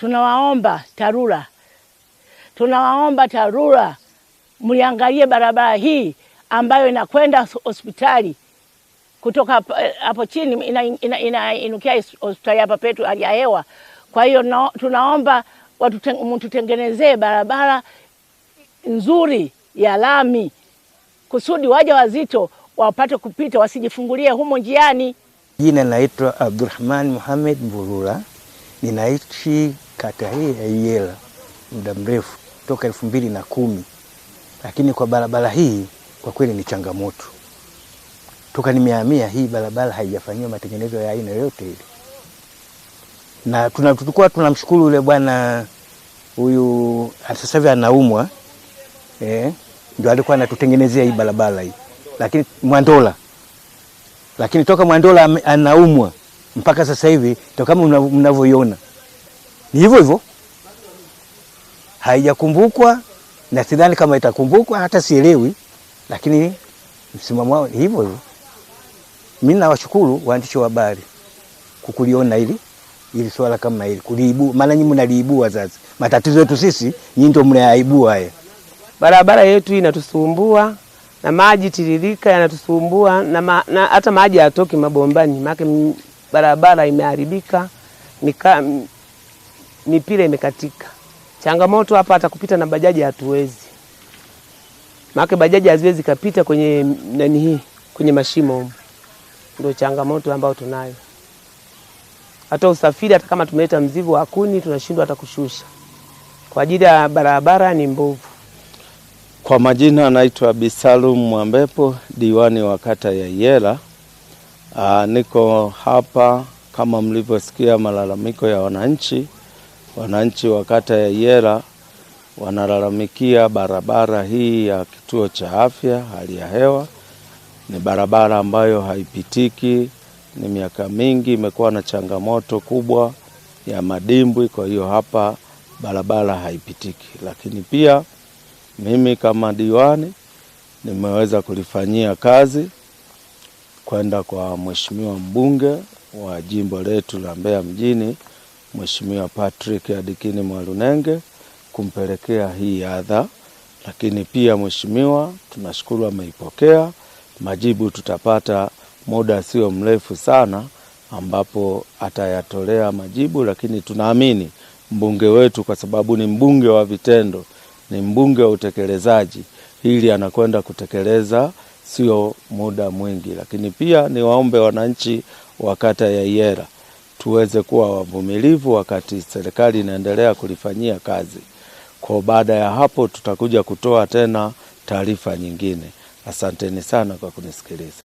tunawaomba TARURA mliangalie barabara hii ambayo inakwenda hospitali kutoka hapo chini inainukia hospitali hapa petu hali ya hewa. Kwa hiyo tunaomba mtutengenezee barabara nzuri ya lami kusudi wajawazito wapate kupita wasijifungulie humo njiani. Jina naitwa Abdurrahman Muhammad Mvurula. Ninaishi kata hii ya Iyela muda mrefu toka 2010. Lakini kwa barabara hii kwa kweli ni changamoto. Toka nimehamia hii barabara haijafanywa matengenezo ya aina yote ile. Na tulikuwa tunamshukuru yule bwana huyu sasa hivi anaumwa. Ndio alikuwa anatutengenezea hii barabara hii. Lakini Mwandola. Lakini toka Mwandola anaumwa mpaka sasa hivi toka kama mnavyoiona. Ni hivyo hivyo. Haijakumbukwa na sidhani kama itakumbukwa, hata sielewi, lakini msimamo wao hivyo hivyo. Mimi nawashukuru waandishi wa habari kukuliona hili swala kama hili kuliibua, maana nyinyi mnaliibua sasa. Matatizo yetu sisi nyinyi ndio mnayaibua haya. Barabara yetu inatusumbua na maji tiririka yanatusumbua na hata maji hatoki mabombani, maana barabara imeharibika, mipira imekatika. Changamoto hapa hata kupita na bajaji hatuwezi. Maana bajaji haziwezi kupita kwenye kwenye mashimo. Ndio changamoto ambayo tunayo. Hata usafiri hata kama tumeleta mzigo wa kuni tunashindwa hata kushusha. Kwa ajili ya barabara ni mbovu. Kwa majina anaitwa Bisalum Mwambepo, diwani wa kata ya Iyela. Niko hapa kama mlivyosikia malalamiko ya wananchi. Wananchi wa kata ya Iyela wanalalamikia barabara hii ya kituo cha afya hali ya hewa. Ni barabara ambayo haipitiki, ni miaka mingi imekuwa na changamoto kubwa ya madimbwi, kwa hiyo hapa barabara haipitiki. Lakini pia mimi kama diwani nimeweza kulifanyia kazi kwenda kwa mheshimiwa mbunge wa jimbo letu la Mbeya mjini, Mheshimiwa Patrick Adikini Mwalunenge, kumpelekea hii adha. Lakini pia mheshimiwa tunashukuru ameipokea. Majibu tutapata muda sio mrefu sana ambapo atayatolea majibu, lakini tunaamini mbunge wetu kwa sababu ni mbunge wa vitendo, ni mbunge wa utekelezaji, hili anakwenda kutekeleza sio muda mwingi. Lakini pia ni waombe wananchi wa kata ya Iyela tuweze kuwa wavumilivu wakati serikali inaendelea kulifanyia kazi. Kwa baada ya hapo tutakuja kutoa tena taarifa nyingine. Asanteni sana kwa kunisikiliza.